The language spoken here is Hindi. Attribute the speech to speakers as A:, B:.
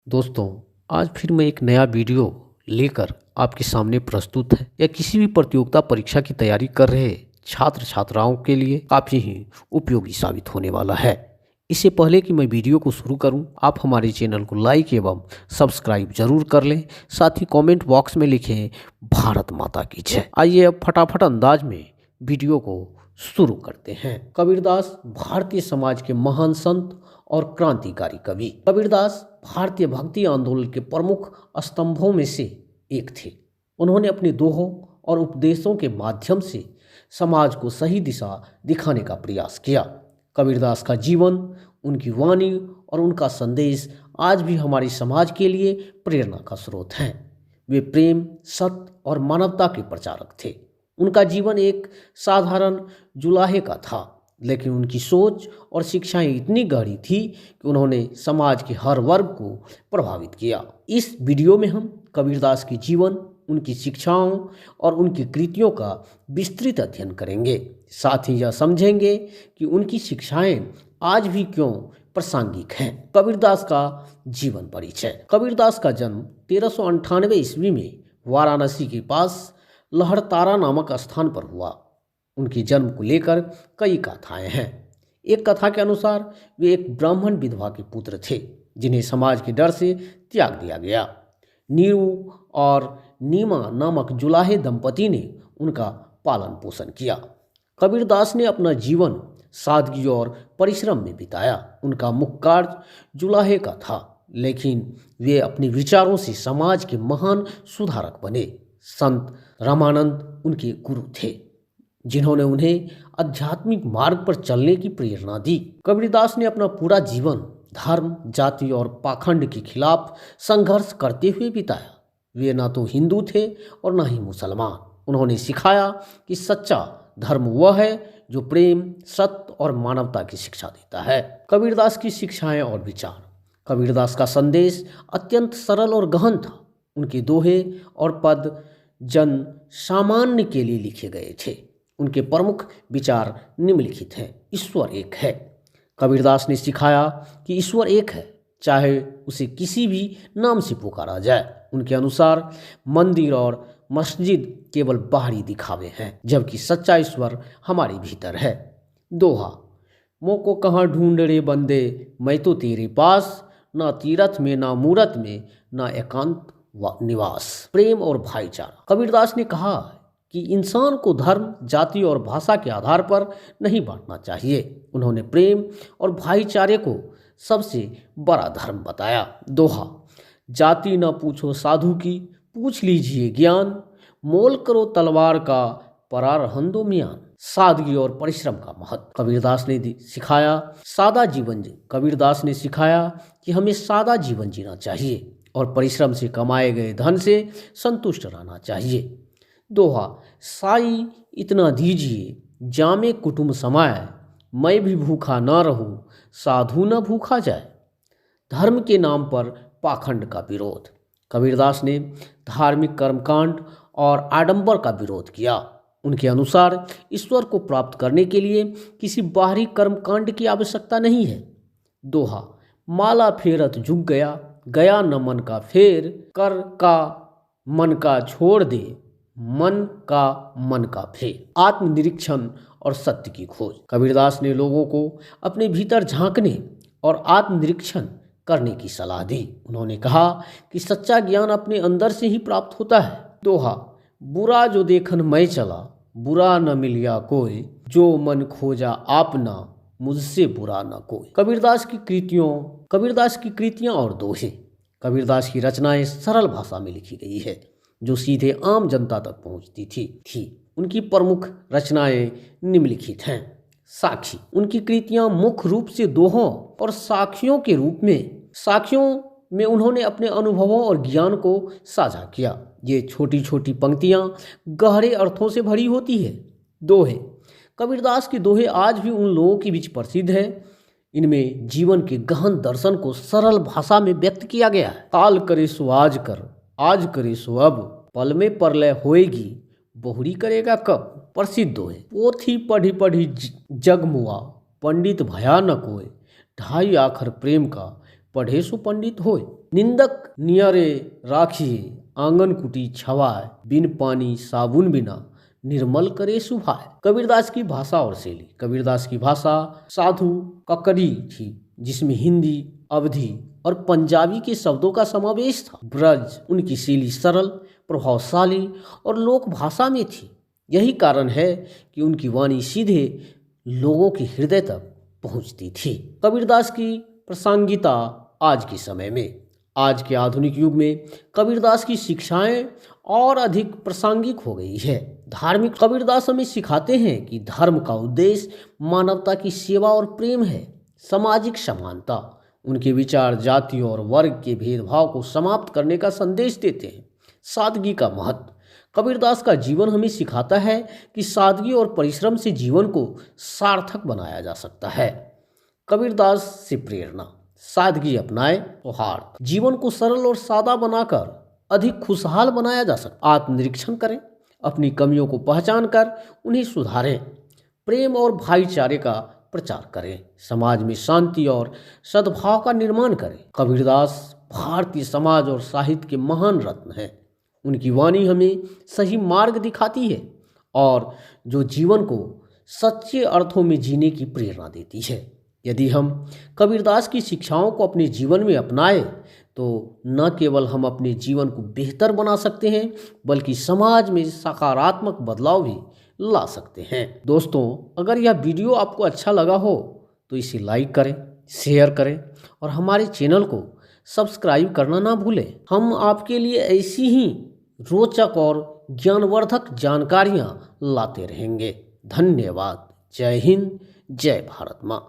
A: दोस्तों, आज फिर मैं एक नया वीडियो लेकर आपके सामने प्रस्तुत है। यह किसी भी प्रतियोगिता परीक्षा की तैयारी कर रहे छात्र छात्राओं के लिए काफ़ी ही उपयोगी साबित होने वाला है। इससे पहले कि मैं वीडियो को शुरू करूं, आप हमारे चैनल को लाइक एवं सब्सक्राइब जरूर कर लें। साथ ही कमेंट बॉक्स में लिखें भारत माता की जय। आइए अब फटाफट अंदाज में वीडियो को शुरू करते हैं। कबीरदास भारतीय समाज के महान संत और क्रांतिकारी कवि। कबीरदास भारतीय भक्ति आंदोलन के प्रमुख स्तंभों में से एक थे। उन्होंने अपने दोहों और उपदेशों के माध्यम से समाज को सही दिशा दिखाने का प्रयास किया। कबीरदास का जीवन, उनकी वाणी और उनका संदेश आज भी हमारे समाज के लिए प्रेरणा का स्रोत हैं। वे प्रेम, सत्य और मानवता के प्रचारक थे। उनका जीवन एक साधारण जुलाहे का था, लेकिन उनकी सोच और शिक्षाएं इतनी गहरी थी कि उन्होंने समाज के हर वर्ग को प्रभावित किया। इस वीडियो में हम कबीरदास के जीवन, उनकी शिक्षाओं और उनकी कृतियों का विस्तृत अध्ययन करेंगे। साथ ही यह समझेंगे कि उनकी शिक्षाएं आज भी क्यों प्रासंगिक हैं। कबीरदास का जीवन परिचय। कबीरदास का जन्म 1398 ईस्वी में वाराणसी के पास लहड़तारा नामक स्थान पर हुआ। उनके जन्म को लेकर कई कथाएं हैं। एक कथा के अनुसार वे एक ब्राह्मण विधवा के पुत्र थे, जिन्हें समाज के डर से त्याग दिया गया। नीरू और नीमा नामक जुलाहे दंपति ने उनका पालन पोषण किया। कबीरदास ने अपना जीवन सादगी और परिश्रम में बिताया। उनका मुख्य कार्य जुलाहे का था, लेकिन वे अपने विचारों से समाज के महान सुधारक बने। संत रामानंद उनके गुरु थे, जिन्होंने उन्हें आध्यात्मिक मार्ग पर चलने की प्रेरणा दी। कबीरदास ने अपना पूरा जीवन धर्म, जाति और पाखंड के खिलाफ संघर्ष करते हुए बिताया। वे ना तो हिंदू थे और ना ही मुसलमान। उन्होंने सिखाया कि सच्चा धर्म वह है जो प्रेम, सत्य और मानवता की शिक्षा देता है। कबीरदास की शिक्षाएं और विचार। कबीरदास का संदेश अत्यंत सरल और गहन था। उनके दोहे और पद जन सामान्य के लिए लिखे गए थे। उनके प्रमुख विचार निम्नलिखित हैं। ईश्वर एक है। कबीरदास ने सिखाया कि ईश्वर एक है, चाहे उसे किसी भी नाम से पुकारा जाए। उनके अनुसार मंदिर और मस्जिद केवल बाहरी दिखावे हैं, जबकि सच्चा ईश्वर हमारे भीतर है। दोहा। मोको कहाँ ढूंढ रे बंदे, मैं तो तेरे पास, ना तीरथ में, ना मूरत में, ना एकांत निवास। प्रेम और भाईचारा। कबीरदास ने कहा कि इंसान को धर्म, जाति और भाषा के आधार पर नहीं बांटना चाहिए। उन्होंने प्रेम और भाईचारे को सबसे बड़ा धर्म बताया। दोहा। जाति न पूछो साधु की, पूछ लीजिए ज्ञान, मोल करो तलवार का, परा रहन दो म्यान। सादगी और परिश्रम का महत्व। कबीरदास ने सिखाया सादा जीवन कबीरदास ने सिखाया कि हमें सादा जीवन जीना चाहिए और परिश्रम से कमाए गए धन से संतुष्ट रहना चाहिए। दोहा। साई इतना दीजिए, जामे कुटुंब समाए, मैं भी भूखा ना रहूं, साधु न भूखा जाए। धर्म के नाम पर पाखंड का विरोध। कबीरदास ने धार्मिक कर्मकांड और आडंबर का विरोध किया। उनके अनुसार ईश्वर को प्राप्त करने के लिए किसी बाहरी कर्मकांड की आवश्यकता नहीं है। दोहा। माला फेरत झुक गया, गया न मन का फेर, कर का मन का छोड़ दे, मन का मन का फेर। आत्मनिरीक्षण और सत्य की खोज। कबीरदास ने लोगों को अपने भीतर झांकने और आत्मनिरीक्षण करने की सलाह दी। उन्होंने कहा कि सच्चा ज्ञान अपने अंदर से ही प्राप्त होता है। दोहा। बुरा जो देखन मैं चला, बुरा न मिलिया कोई, जो मन खोजा आपना, मुझसे बुरा न कोई। कबीरदास की कृतियां और दोहे। कबीरदास की रचनाएं सरल भाषा में लिखी गई है, जो सीधे आम जनता तक पहुंचती थी। उनकी प्रमुख रचनाएं निम्नलिखित हैं। साखी। उनकी कृतियां मुख्य रूप से दोहों और साखियों में उन्होंने अपने अनुभवों और ज्ञान को साझा किया। ये छोटी छोटी पंक्तियां गहरे अर्थों से भरी होती है। दोहे। कबीरदास के दोहे आज भी उन लोगों के बीच प्रसिद्ध है। इनमें जीवन के गहन दर्शन को सरल भाषा में व्यक्त किया गया है। काल करे सो आज कर, आज करे सो अब, पल में परलय होएगी, बहुरी करेगा कब। प्रसिद्ध दोहे। पोथी पढ़ी पढ़ी जग मुआ, पंडित भया न कोय, ढाई आखर प्रेम का, पढ़े सो पंडित होय, निंदक नियरे राखिए आंगन कुटी छवाए, बिन पानी साबुन बिना निर्मल करे सुभाए। कबीरदास की भाषा और शैली। कबीरदास की भाषा साधु ककड़ी थी, जिसमें हिंदी, अवधी और पंजाबी के शब्दों का समावेश था। ब्रज उनकी शैली सरल, प्रभावशाली और लोक भाषा में थी। यही कारण है कि उनकी वाणी सीधे लोगों के हृदय तक पहुंचती थी। कबीरदास की प्रासंगिकता आज के समय में, आज के आधुनिक युग में कबीरदास की शिक्षाएं और अधिक प्रासंगिक हो गई है। धार्मिक कबीरदास हमें सिखाते हैं कि धर्म का उद्देश्य मानवता की सेवा और प्रेम है। सामाजिक समानता, उनके विचार जाति और वर्ग के भेदभाव को समाप्त करने का संदेश देते हैं। सादगी का महत्व, कबीरदास का जीवन हमें सिखाता है कि सादगी और परिश्रम से जीवन को सार्थक बनाया जा सकता है। कबीरदास से प्रेरणा, सादगी अपनाए तो सौहार्द, जीवन को सरल और सादा बनाकर अधिक खुशहाल बनाया जा सकता। आत्मनिरीक्षण करें, अपनी कमियों को पहचान कर उन्हें सुधारें, प्रेम और भाईचारे का प्रचार करें, समाज में शांति और सद्भाव का निर्माण करें। कबीरदास भारतीय समाज और साहित्य के महान रत्न हैं। उनकी वाणी हमें सही मार्ग दिखाती है और जो जीवन को सच्चे अर्थों में जीने की प्रेरणा देती है। यदि हम कबीरदास की शिक्षाओं को अपने जीवन में अपनाएं तो न केवल हम अपने जीवन को बेहतर बना सकते हैं, बल्कि समाज में सकारात्मक बदलाव भी ला सकते हैं। दोस्तों, अगर यह वीडियो आपको अच्छा लगा हो तो इसे लाइक करें, शेयर करें और हमारे चैनल को सब्सक्राइब करना ना भूलें। हम आपके लिए ऐसी ही रोचक और ज्ञानवर्धक जानकारियाँ लाते रहेंगे। धन्यवाद। जय हिंद, जय भारत माँ।